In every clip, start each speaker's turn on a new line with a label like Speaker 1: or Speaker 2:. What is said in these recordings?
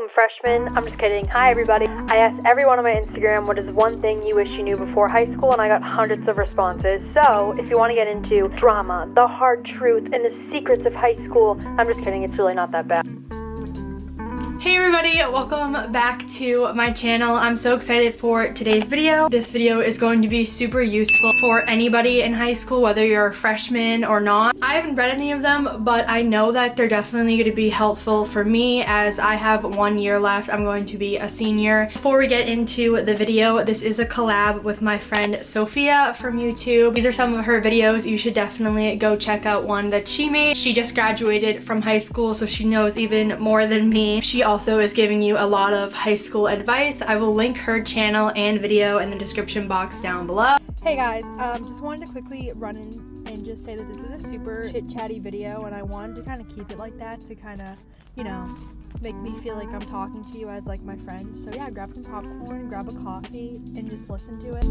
Speaker 1: welcome freshmen. I'm just kidding. Hi everybody. I asked everyone on my Instagram what is one thing you wish you knew before high school, and I got hundreds of responses. So if you want to get into drama, the hard truth, and the secrets of high school, I'm just kidding, it's really not that bad.
Speaker 2: Hey everybody, welcome back to my channel. I'm so excited for today's video. This video is going to be super useful for anybody in high school, whether you're a freshman or not. I haven't read any of them, but I know that they're definitely going to be helpful for me as I have 1 year left. I'm going to be a senior. Before we get into the video, this is a collab with my friend Sophia from YouTube. These are some of her videos. You should definitely go check out one that she made. She just graduated from high school, so she knows even more than me. She also is giving you a lot of high school advice. I will link her channel and video in the description box down below.
Speaker 3: Hey guys, just wanted to quickly run in and just say that this is a super chit-chatty video, and I wanted to kind of keep it like that to kind of, you know, make me feel like I'm talking to you as like my friend. So yeah, grab some popcorn, grab a coffee, and just listen to it.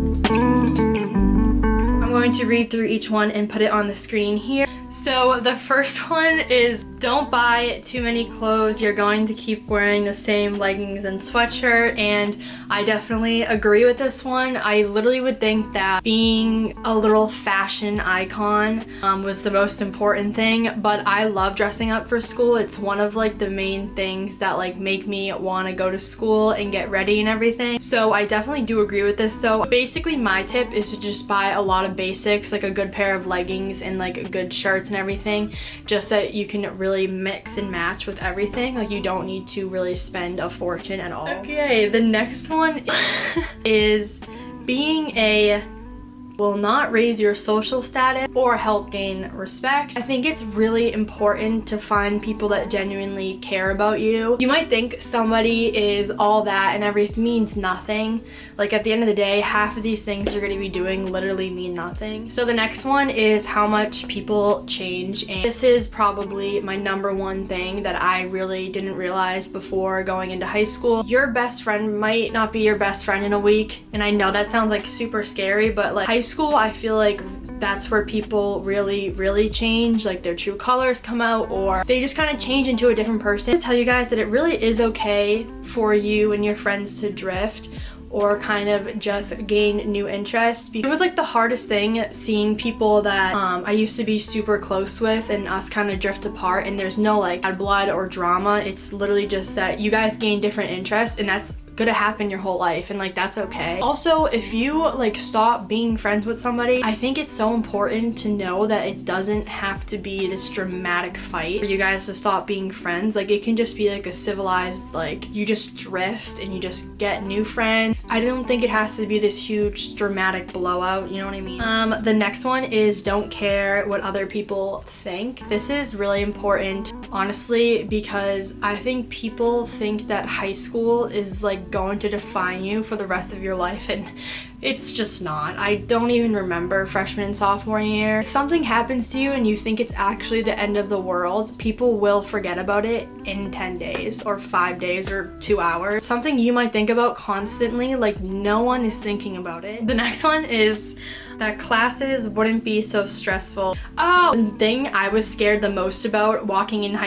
Speaker 2: I'm going to read through each one and put it on the screen here. So the first one is don't buy too many clothes. You're going to keep wearing the same leggings and sweatshirt, and I definitely agree with this one. I literally would think that being a little fashion icon was the most important thing, but I love dressing up for school. It's one of like the main things that like make me want to go to school and get ready and everything. So I definitely do agree with this though. Basically my tip is to just buy a lot of basics, like a good pair of leggings and like a good shirt and everything, just so you can really mix and match with everything. Like you don't need to really spend a fortune at all. Okay, the next one is being a will not raise your social status or help gain respect. I think it's really important to find people that genuinely care about you. You might think somebody is all that and everything means nothing. Like at the end of the day, half of these things you're going to be doing literally mean nothing. So the next one is how much people change, and this is probably my #1 thing that I really didn't realize before going into high school. Your best friend might not be your best friend in a week, and I know that sounds like super scary, but like high school, I feel like that's where people really change, like their true colors come out, or they just kind of change into a different person. To tell you guys that it really is okay for you and your friends to drift or kind of just gain new interests. It was like the hardest thing seeing people that I used to be super close with and us kind of drift apart, and there's no like bad blood or drama. It's literally just that you guys gain different interests, and that's gonna happen your whole life, and like that's okay. Also, if you like stop being friends with somebody, I think it's so important to know that it doesn't have to be this dramatic fight for you guys to stop being friends. Like it can just be like a civilized, like you just drift and you just get new friends. I don't think it has to be this huge dramatic blowout, you know what I mean? The next one is don't care what other people think. This is really important, honestly, because I think people think that high school is like going to define you for the rest of your life, and it's just not. I don't even remember freshman and sophomore year. If something happens to you and you think it's actually the end of the world, people will forget about it in 10 days or 5 days or 2 hours. Something you might think about constantly, like no one is thinking about it. The next one is that classes wouldn't be so stressful. Oh, the thing I was scared the most about walking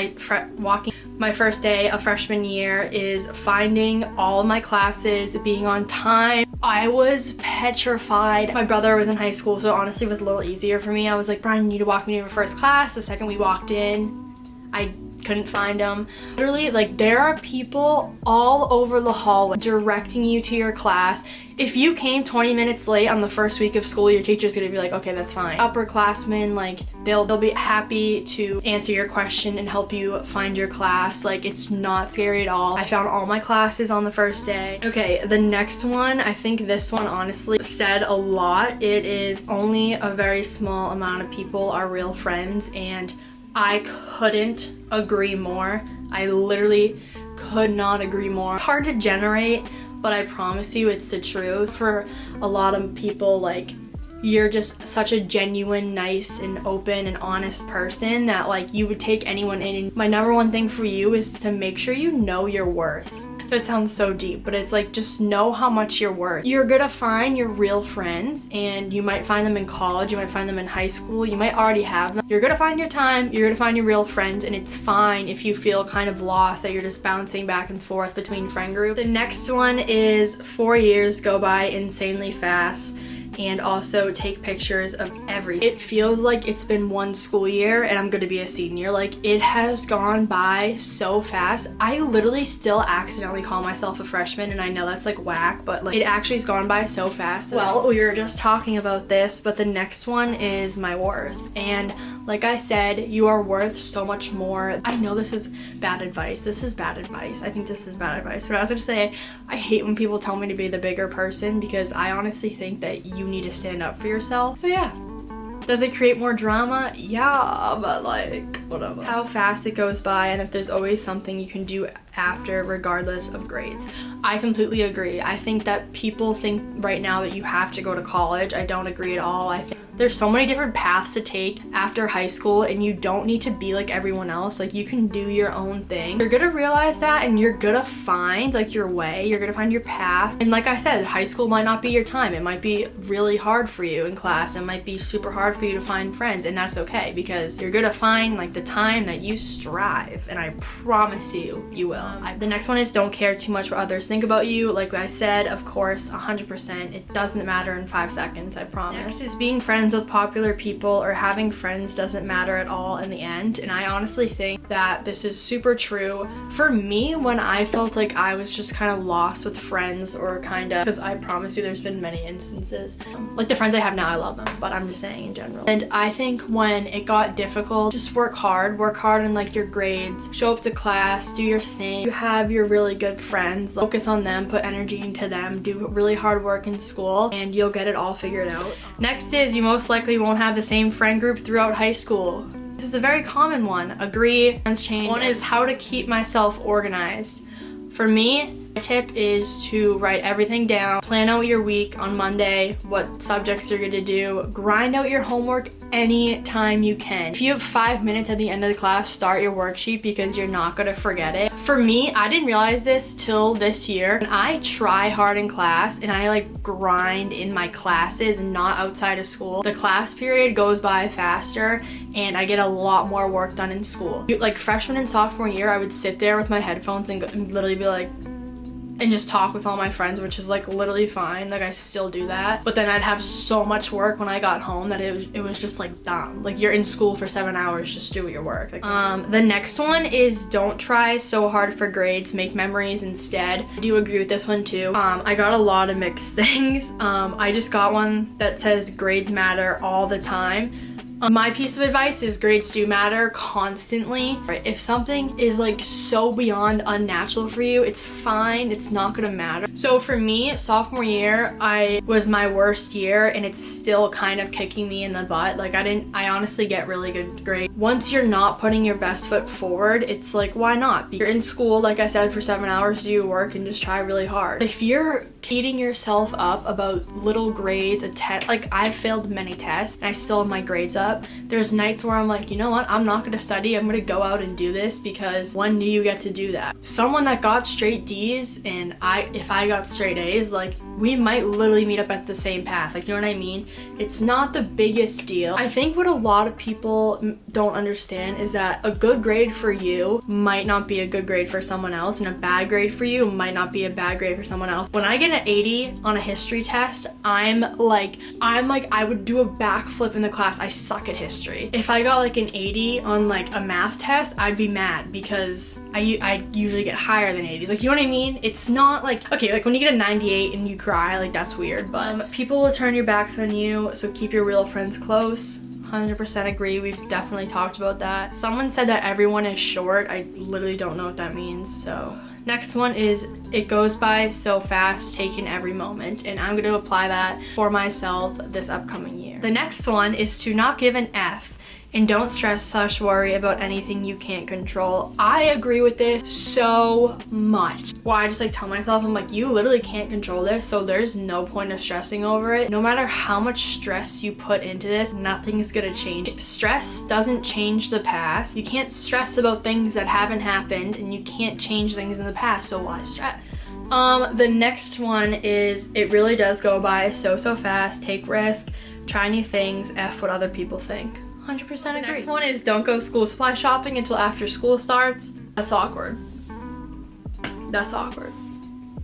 Speaker 2: my first day of freshman year is finding all my classes, being on time. I was petrified. My brother was in high school, so honestly it was a little easier for me. I was like, Brian, you need to walk me to your first class. The second we walked in, I couldn't find them. Literally, like there are people all over the hallway directing you to your class. If you came 20 minutes late on the first week of school, your teacher's gonna be like, okay, that's fine. Upperclassmen, like they'll be happy to answer your question and help you find your class. Like it's not scary at all. I found all my classes on the first day. Okay, the next one, I think this one honestly said a lot. It is only a very small amount of people are real friends, and I couldn't agree more. I literally could not agree more. It's hard to generate, but I promise you it's the truth. For a lot of people, like you're just such a genuine, nice and open and honest person that like you would take anyone in. My #1 thing for you is to make sure you know your worth. That sounds so deep, but it's like, just know how much you're worth. You're gonna find your real friends, and you might find them in college, you might find them in high school, you might already have them. You're gonna find your time, you're gonna find your real friends, and it's fine if you feel kind of lost, that you're just bouncing back and forth between friend groups. The next one is 4 years go by insanely fast. And also take pictures of everything. It feels like it's been one school year and I'm gonna be a senior. Like, it has gone by so fast. I literally still accidentally call myself a freshman, and I know that's like whack, but like, it actually has gone by so fast. Well, we were just talking about this, but the next one is my worth. And like I said, you are worth so much more. I know this is bad advice. This is bad advice. I think this is bad advice. But I was gonna say, I hate when people tell me to be the bigger person, because I honestly think that you need to stand up for yourself. So yeah. Does it create more drama? Yeah, but like, whatever. How fast it goes by, and that there's always something you can do after, regardless of grades. I completely agree. I think that people think right now that you have to go to college. I don't agree at all. I think there's so many different paths to take after high school, and you don't need to be like everyone else. Like, you can do your own thing. You're gonna realize that, and you're gonna find like your way. You're gonna find your path. And like I said, high school might not be your time. It might be really hard for you in class. It might be super hard for you to find friends, and that's okay, because you're gonna find like the time that you strive, and I promise you, you will. The next one is don't care too much what others think about you. Like I said, of course, 100%. It doesn't matter in 5 seconds, I promise. Next is being friends with popular people, or having friends doesn't matter at all in the end. And I honestly think that this is super true. For me, when I felt like I was just kind of lost with friends, or kind of, because I promise you there's been many instances. Like the friends I have now, I love them, but I'm just saying in general. And I think when it got difficult, just work hard in like your grades, show up to class, do your thing. You have your really good friends, focus on them, put energy into them, do really hard work in school, and you'll get it all figured out. Next is you most likely won't have the same friend group throughout high school. This is a very common one. Agree, friends change. One is how to keep myself organized. For me, my tip is to write everything down, plan out your week on Monday, what subjects you're gonna do, grind out your homework anytime you can. If you have 5 minutes at the end of the class, start your worksheet, because you're not gonna forget it. For me, I didn't realize this till this year, and I try hard in class, and I like grind in my classes and not outside of school. The class period goes by faster, and I get a lot more work done in school. Like freshman and sophomore year, I would sit there with my headphones and literally be like, and just talk with all my friends, which is like literally fine. Like, I still do that. But then I'd have so much work when I got home that it was just like dumb. Like, you're in school for 7 hours, just do your work. Like, the next one is don't try so hard for grades, make memories instead. I do agree with this one too. I got a lot of mixed things. I just got one that says grades matter all the time. My piece of advice is grades do matter constantly. If something is like so beyond unnatural for you, it's fine, it's not gonna matter. So for me, sophomore year, was my worst year, and it's still kind of kicking me in the butt. Like, I honestly get really good grades. Once you're not putting your best foot forward, it's like, why not? You're in school, like I said, for 7 hours, do your work and just try really hard. If you're beating yourself up about little grades, like I've failed many tests and I still have my grades up. There's nights where I'm like, you know what, I'm not gonna study, I'm gonna go out and do this, because when do you get to do that? Someone that got straight D's and if I got straight A's, like, we might literally meet up at the same path. Like, you know what I mean? It's not the biggest deal. I think what a lot of people don't understand is that a good grade for you might not be a good grade for someone else, and a bad grade for you might not be a bad grade for someone else. When I get an 80 on a history test, I'm like I would do a backflip in the class. I suck at history. If I got like an 80 on like a math test, I'd be mad, because I usually get higher than 80s. Like, you know what I mean? It's not like, okay, like when you get a 98 and you cry, like, that's weird, but people will turn your backs on you, so keep your real friends close. 100% agree. We've definitely talked about that. Someone said that everyone is short. I literally don't know what that means, so. Next one is it goes by so fast, take in every moment, and I'm going to apply that for myself this upcoming year. The next one is to not give an F and don't stress/worry about anything you can't control. I agree with this so much. Why I just like tell myself, I'm like, you literally can't control this, so there's no point of stressing over it. No matter how much stress you put into this, nothing's gonna change. Stress doesn't change the past. You can't stress about things that haven't happened, and you can't change things in the past, so why stress? The next one is, it really does go by so fast. Take risk, try new things, F what other people think. 100% agree. The next one is, don't go school supply shopping until after school starts. That's awkward. That's awkward.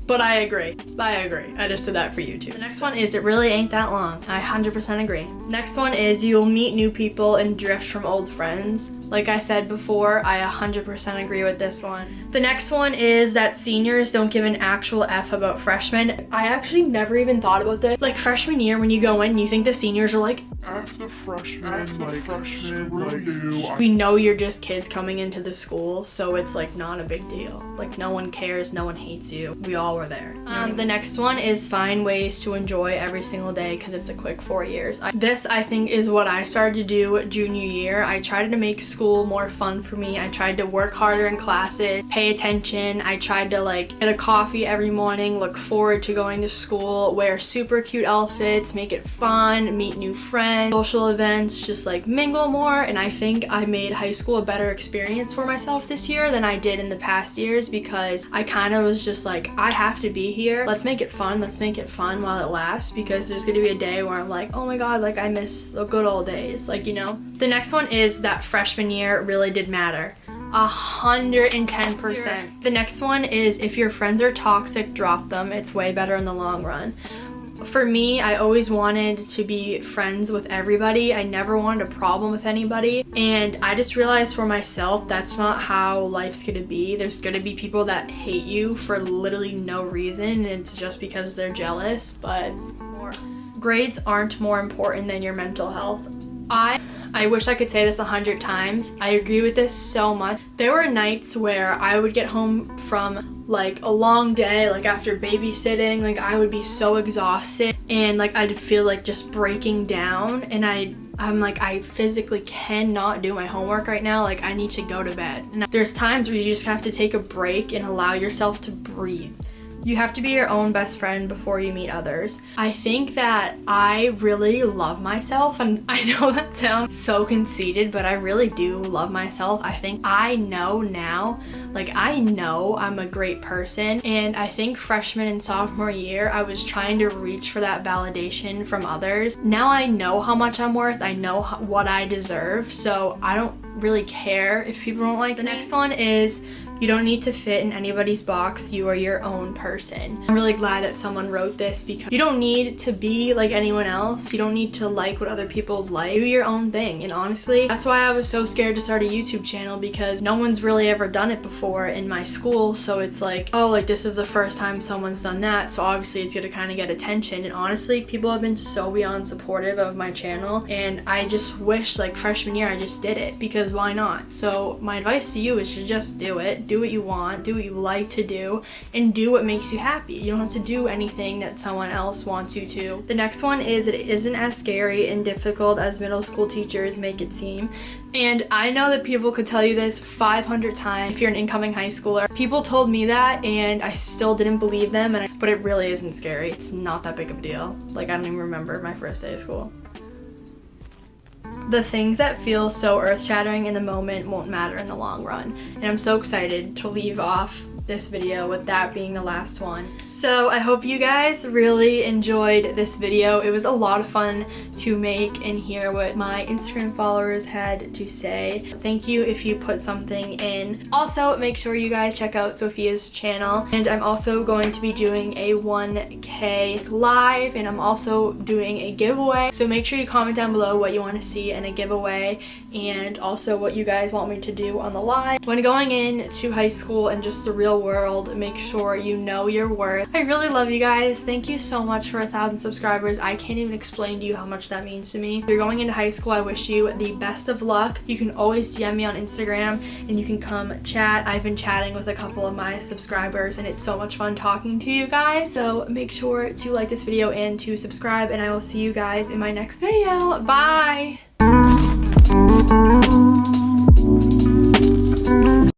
Speaker 2: But I agree. I just said that for you too. The next one is, it really ain't that long. I 100% agree. Next one is, you'll meet new people and drift from old friends. Like I said before, I 100% agree with this one. The next one is that seniors don't give an actual F about freshmen. I actually never even thought about this. Like freshman year, when you go in, you think the seniors are like,
Speaker 4: F the freshmen, screw you.
Speaker 2: We know you're just kids coming into the school, so it's like not a big deal. Like no one cares, no one hates you. We all were there. The next one is, find ways to enjoy every single day because it's a quick 4 years. This I think is what I started to do junior year. I tried to make school more fun for me. I tried to work harder in classes, pay attention. I tried to like get a coffee every morning, look forward to going to school, wear super cute outfits, make it fun, meet new friends, social events, just like mingle more. And I think I made high school a better experience for myself this year than I did in the past years, because I kind of was just like, I have to be here. Let's make it fun. Let's make it fun while it lasts, because there's gonna be a day where I'm like, oh my god, like I miss the good old days, like, you know. The next one is that freshman year really did matter. 110%. The next one is, if your friends are toxic, drop them. It's way better in the long run. For me, I always wanted to be friends with everybody. I never wanted a problem with anybody. And I just realized for myself, that's not how life's gonna be. There's gonna be people that hate you for literally no reason, and it's just because they're jealous. But grades aren't more important than your mental health. I wish I could say this 100 times. I agree with this so much. There were nights where I would get home from like a long day, like after babysitting, like I would be so exhausted and like I'd feel like just breaking down, and I'm like, I physically cannot do my homework right now. Like I need to go to bed. And there's times where you just have to take a break and allow yourself to breathe. You have to be your own best friend before you meet others. I think that I really love myself, and I know that sounds so conceited, but I really do love myself. I think I know now, like I know I'm a great person, and I think freshman and sophomore year, I was trying to reach for that validation from others. Now I know how much I'm worth, I know what I deserve, so I don't really care if people don't like me. The next one is, you don't need to fit in anybody's box. You are your own person. I'm really glad that someone wrote this, because you don't need to be like anyone else. You don't need to like what other people like. Do your own thing. And honestly, that's why I was so scared to start a YouTube channel, because no one's really ever done it before in my school. So it's like, oh, like this is the first time someone's done that. So obviously it's gonna kind of get attention. And honestly, people have been so beyond supportive of my channel. And I just wish like freshman year I just did it, because why not? So my advice to you is to just do it. Do what you want, do what you like to do, and do what makes you happy. You don't have to do anything that someone else wants you to. The next one is, it isn't as scary and difficult as middle school teachers make it seem. And I know that people could tell you this 500 times if you're an incoming high schooler. People told me that and I still didn't believe them, but it really isn't scary. It's not that big of a deal. Like I don't even remember my first day of school. The things that feel so earth-shattering in the moment won't matter in the long run. And I'm so excited to leave off this video with that being the last one. So I hope you guys really enjoyed this video. It was a lot of fun to make and hear what my Instagram followers had to say. Thank you if you put something in. Also, make sure you guys check out Sophia's channel. And I'm also going to be doing a 1K live, and I'm also doing a giveaway. So make sure you comment down below what you want to see in a giveaway, and also what you guys want me to do on the live. When going into high school and just the real world, make sure you know your worth. I really love you guys. Thank you so much for 1,000 subscribers. I can't even explain to you how much that means to me. If you're going into high school, I wish you the best of luck. You can always DM me on Instagram and you can come chat. I've been chatting with a couple of my subscribers and it's so much fun talking to you guys. So make sure to like this video and to subscribe, and I will see you guys in my next video. Bye!
Speaker 3: Bye.